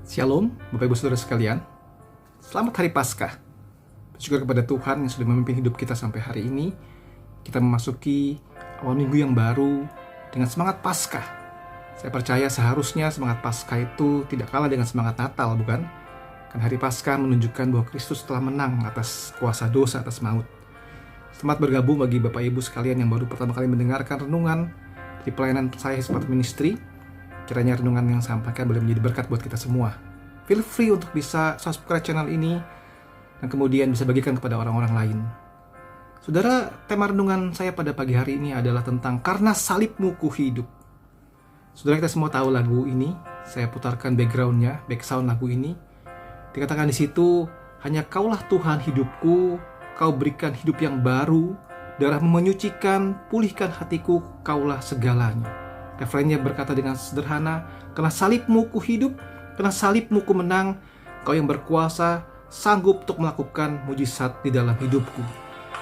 Shalom, Bapak Ibu Saudara sekalian. Selamat Hari Paskah. Bersyukur kepada Tuhan yang sudah memimpin hidup kita sampai hari ini. Kita memasuki awal minggu yang baru dengan semangat Paskah. Saya percaya seharusnya semangat Paskah itu tidak kalah dengan semangat Natal, bukan? Karena Hari Paskah menunjukkan bahwa Kristus telah menang atas kuasa dosa, atas maut. Selamat bergabung bagi Bapak Ibu sekalian yang baru pertama kali mendengarkan renungan di pelayanan saya Sport Ministry. Kiranya renungan yang saya sampaikan boleh menjadi berkat buat kita semua. Feel free untuk bisa subscribe channel ini dan kemudian bisa bagikan kepada orang-orang lain. Saudara, tema renungan saya pada pagi hari ini adalah tentang karena salibmu ku hidup. Saudara, kita semua tahu lagu ini. Saya putarkan backgroundnya, background lagu ini. Dikatakan di situ, hanya kaulah Tuhan hidupku, kau berikan hidup yang baru, darahmu menyucikan, pulihkan hatiku, kaulah segalanya. Refrennya berkata dengan sederhana, karena salibmu ku hidup, karena salibmu ku menang, kau yang berkuasa, sanggup untuk melakukan mujizat di dalam hidupku.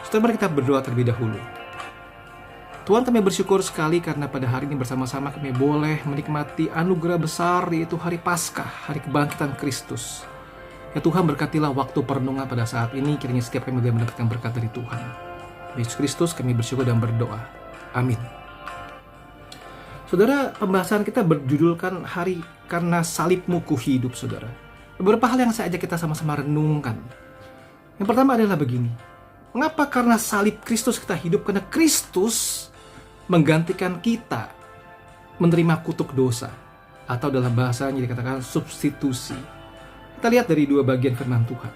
Setelah mari kita berdoa terlebih dahulu. Tuhan, kami bersyukur sekali karena pada hari ini bersama-sama kami boleh menikmati anugerah besar, yaitu Hari Paskah, Hari Kebangkitan Kristus. Ya Tuhan, berkatilah waktu perenungan pada saat ini, kiranya setiap kami boleh mendapatkan berkat dari Tuhan. Yesus Kristus kami bersyukur dan berdoa. Amin. Saudara, pembahasan kita berjudulkan Hari Karena Salibmu Ku Hidup, saudara. Beberapa hal yang saya ajak kita sama-sama renungkan. Yang pertama adalah begini. Mengapa karena salib Kristus kita hidup? Karena Kristus menggantikan kita menerima kutuk dosa. Atau dalam bahasanya dikatakan substitusi. Kita lihat dari dua bagian firman Tuhan.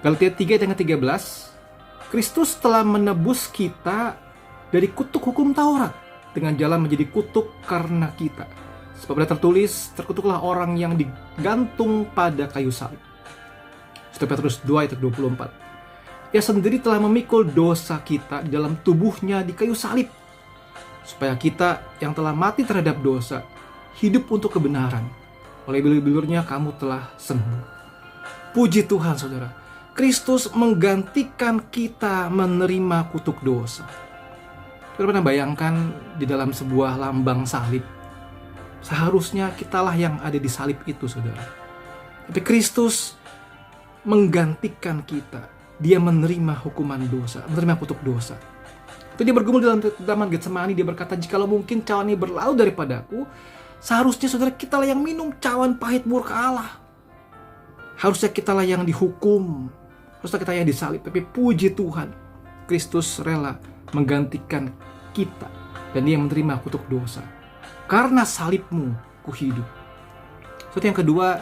Galatia 3 ayat 13. Kristus telah menebus kita dari kutuk hukum Taurat dengan jalan menjadi kutuk karena kita. Sebab ada tertulis, terkutuklah orang yang digantung pada kayu salib. 1 Petrus 2 ayat 24. Ia sendiri telah memikul dosa kita di dalam tubuhnya di kayu salib, supaya kita yang telah mati terhadap dosa, hidup untuk kebenaran. Oleh bilur-bilurnya kamu telah sembuh. Puji Tuhan, saudara. Kristus menggantikan kita menerima kutuk dosa. Kita pernah bayangkan di dalam sebuah lambang salib, seharusnya kitalah yang ada di salib itu, saudara. Tapi Kristus menggantikan kita. Dia menerima hukuman dosa, menerima kutuk dosa. Itu dia bergumul dalam Taman Getsemani, dia berkata, jikalau mungkin cawan ini berlalu daripadaku, seharusnya saudara kitalah yang minum cawan pahit murka Allah. Harusnya kitalah yang dihukum, harusnya kita yang disalib. Tapi puji Tuhan, Kristus rela menggantikan kita dan dia menerima kutuk dosa. Karena salibmu ku hidup. Yang kedua,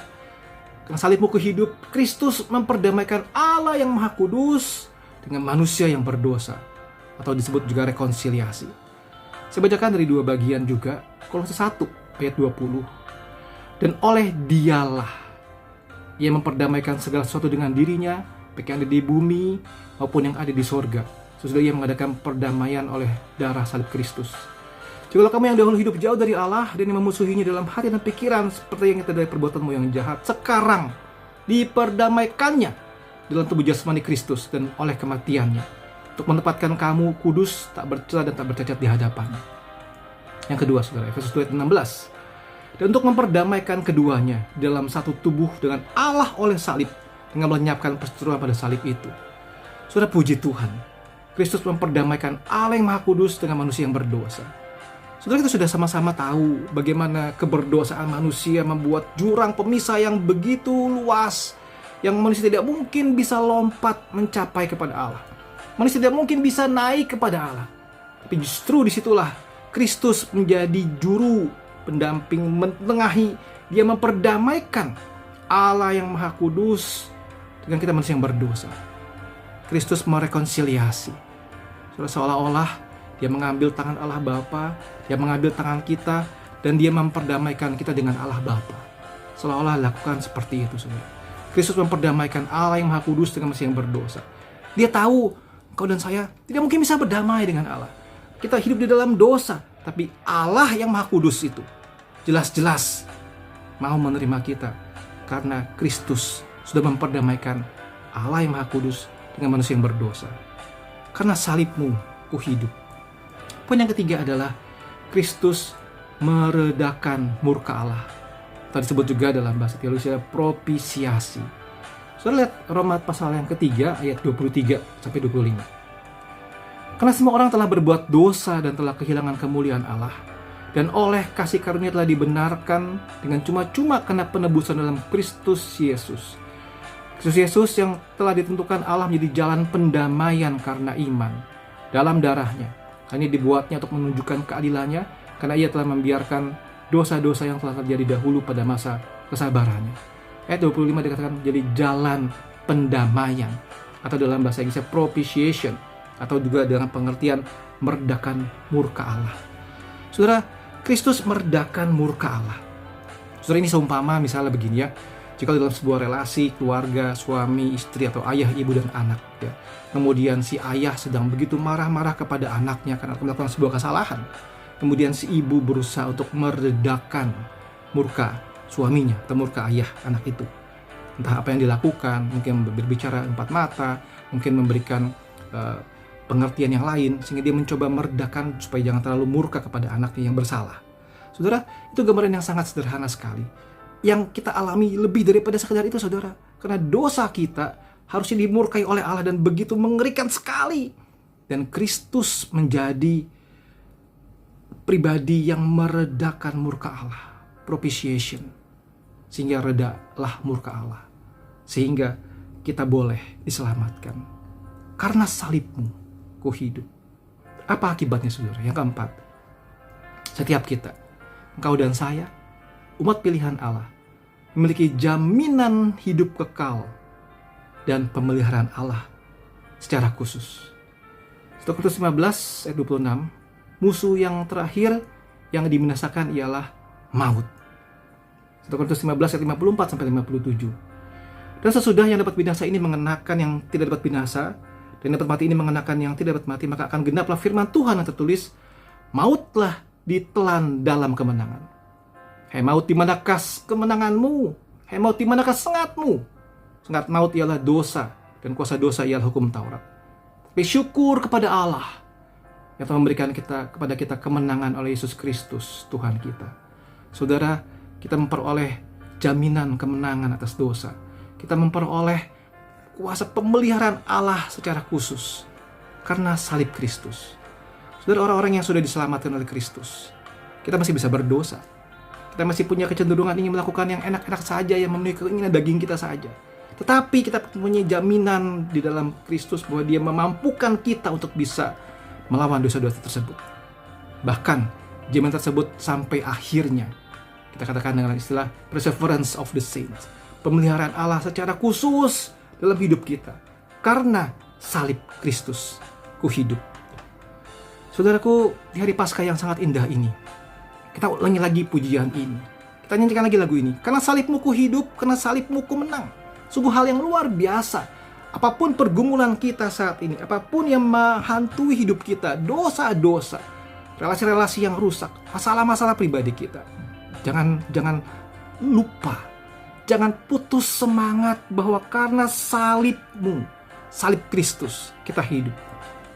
karena salibmu ku hidup, Kristus memperdamaikan Allah yang Maha Kudus dengan manusia yang berdosa, atau disebut juga rekonsiliasi. Saya bacakan dari dua bagian juga. Kolose 1 ayat 20. Dan oleh dialah ia memperdamaikan segala sesuatu dengan dirinya, baik yang ada di bumi maupun yang ada di sorga. Sesudah ia mengadakan perdamaian oleh darah salib Kristus. Jikalau kamu yang dahulu hidup jauh dari Allah dan yang memusuhinya dalam hati dan pikiran seperti yang kita dari perbuatanmu yang jahat, sekarang diperdamaikannya dalam tubuh jasmani Kristus dan oleh kematiannya, untuk menempatkan kamu kudus, tak bercela dan tak bercacat di hadapannya. Yang kedua, saudara, Efesus 2 ayat 16. Dan untuk memperdamaikan keduanya dalam satu tubuh dengan Allah oleh salib, dengan melenyapkan perseteruan pada salib itu. Saudara, puji Tuhan, Kristus memperdamaikan Allah yang Maha Kudus dengan manusia yang berdosa. Saudara, kita sudah sama-sama tahu bagaimana keberdosaan manusia membuat jurang pemisah yang begitu luas, yang manusia tidak mungkin bisa lompat mencapai kepada Allah. Manusia tidak mungkin bisa naik kepada Allah. Tapi justru disitulah Kristus menjadi juru pendamping, menengahi. Dia memperdamaikan Allah yang Maha Kudus dengan kita manusia yang berdosa. Kristus merekonsiliasi. Seolah-olah dia mengambil tangan Allah Bapa, dia mengambil tangan kita, dan dia memperdamaikan kita dengan Allah Bapa. Seolah-olah lakukan seperti itu, saudara. Kristus memperdamaikan Allah yang Maha Kudus dengan manusia yang berdosa. Dia tahu kau dan saya tidak mungkin bisa berdamai dengan Allah. Kita hidup di dalam dosa, tapi Allah yang Maha Kudus itu jelas-jelas mau menerima kita karena Kristus sudah memperdamaikan Allah yang Maha Kudus dengan manusia yang berdosa. Karena salibmu ku hidup. Poin yang ketiga adalah Kristus meredakan murka Allah. Atau disebut juga dalam bahasa teologi propisiasi. Saudara lihat Roma pasal yang ketiga ayat 23 sampai 25. Karena semua orang telah berbuat dosa dan telah kehilangan kemuliaan Allah, dan oleh kasih karunia telah dibenarkan dengan cuma-cuma karena penebusan dalam Kristus Yesus. Kristus Yesus yang telah ditentukan Allah menjadi jalan pendamaian karena iman dalam darahnya. Hanya dibuatnya untuk menunjukkan keadilannya, karena ia telah membiarkan dosa-dosa yang telah terjadi dahulu pada masa kesabarannya. Ayat 25 dikatakan jadi jalan pendamaian, atau dalam bahasa Inggrisnya propitiation, atau juga dengan pengertian meredakan murka Allah. Saudara, Kristus meredakan murka Allah. Saudara, ini seumpama misalnya begini ya, jika dalam sebuah relasi keluarga, suami, istri, atau ayah, ibu, dan anak ya, kemudian si ayah sedang begitu marah-marah kepada anaknya karena melakukan sebuah kesalahan. Kemudian si ibu berusaha untuk meredakan murka suaminya atau murka ayah anak itu. Entah apa yang dilakukan, mungkin berbicara empat mata, mungkin memberikan pengertian yang lain, sehingga dia mencoba meredakan supaya jangan terlalu murka kepada anaknya yang bersalah. Saudara, itu gambaran yang sangat sederhana sekali, yang kita alami lebih daripada sekedar itu, saudara. Karena dosa kita harusnya dimurkai oleh Allah dan begitu mengerikan sekali. Dan Kristus menjadi pribadi yang meredakan murka Allah, propitiation, sehingga redalah murka Allah, sehingga kita boleh diselamatkan. Karena salibmu ku hidup. Apa akibatnya, saudara? Yang keempat, setiap kita, engkau dan saya, umat pilihan Allah, memiliki jaminan hidup kekal dan pemeliharaan Allah secara khusus. 1 Korintus 15 ayat 26, musuh yang terakhir yang dibinasakan ialah maut. 1 Korintus 15 ayat 54 sampai 57. Dan sesudah yang dapat binasa ini mengenakan yang tidak dapat binasa, dan dapat mati ini mengenakan yang tidak dapat mati, maka akan genaplah firman Tuhan yang tertulis, mautlah ditelan dalam kemenangan. Hai maut, di manakah kemenanganmu? Hai maut, di manakah sengatmu? Sengat maut ialah dosa, dan kuasa dosa ialah hukum Taurat. Tapi syukur kepada Allah yang telah memberikan kepada kita kemenangan oleh Yesus Kristus, Tuhan kita. Saudara, kita memperoleh jaminan kemenangan atas dosa. Kita memperoleh kuasa pemeliharaan Allah secara khusus karena salib Kristus. Saudara, orang-orang yang sudah diselamatkan oleh Kristus, kita masih bisa berdosa. Kita masih punya kecenderungan ingin melakukan yang enak-enak saja, yang memenuhi keinginan daging kita saja. Tetapi kita punya jaminan di dalam Kristus bahwa Dia memampukan kita untuk bisa melawan dosa-dosa tersebut. Bahkan jaminan tersebut sampai akhirnya. Kita katakan dengan istilah perseverance of the saints. Pemeliharaan Allah secara khusus dalam hidup kita. Karena salib Kristus ku hidup. Saudaraku, di hari Paskah yang sangat indah ini, kita ulangi lagi pujian ini. Kita nyanyikan lagi lagu ini. Karena salibmu ku hidup, karena salibmu ku menang. Sungguh hal yang luar biasa. Apapun pergumulan kita saat ini, apapun yang menghantui hidup kita, dosa-dosa, relasi-relasi yang rusak, masalah-masalah pribadi kita, jangan lupa, jangan putus semangat bahwa karena salibmu, salib Kristus, kita hidup.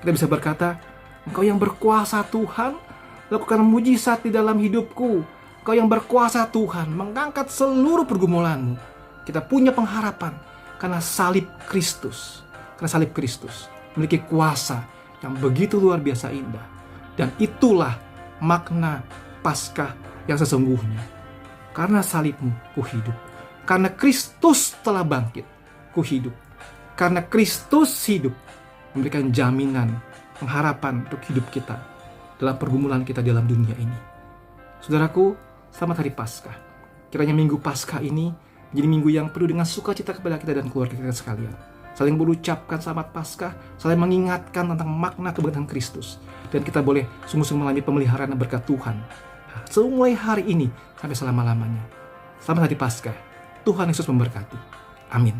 Kita bisa berkata, Engkau yang berkuasa Tuhan, lakukan mujizat di dalam hidupku. Engkau yang berkuasa Tuhan, mengangkat seluruh pergumulanmu. Kita punya pengharapan karena salib Kristus. Karena salib Kristus memiliki kuasa yang begitu luar biasa indah. Dan itulah makna Paskah yang sesungguhnya. Karena salibmu ku hidup. Karena Kristus telah bangkit, ku hidup. Karena Kristus hidup, memberikan jaminan, pengharapan untuk hidup kita dalam pergumulan kita dalam dunia ini. Saudaraku, selamat hari Paskah. Kiranya minggu Paskah ini menjadi minggu yang penuh dengan sukacita kepada kita dan keluarga kita sekalian. Saling berucapkan selamat Paskah, saling mengingatkan tentang makna kebenaran Kristus. Dan kita boleh sungguh-sungguh mengalami pemeliharaan dan berkat Tuhan mulai hari ini sampai selama-lamanya. Selamat hari Paskah. Tuhan Yesus memberkati. Amin.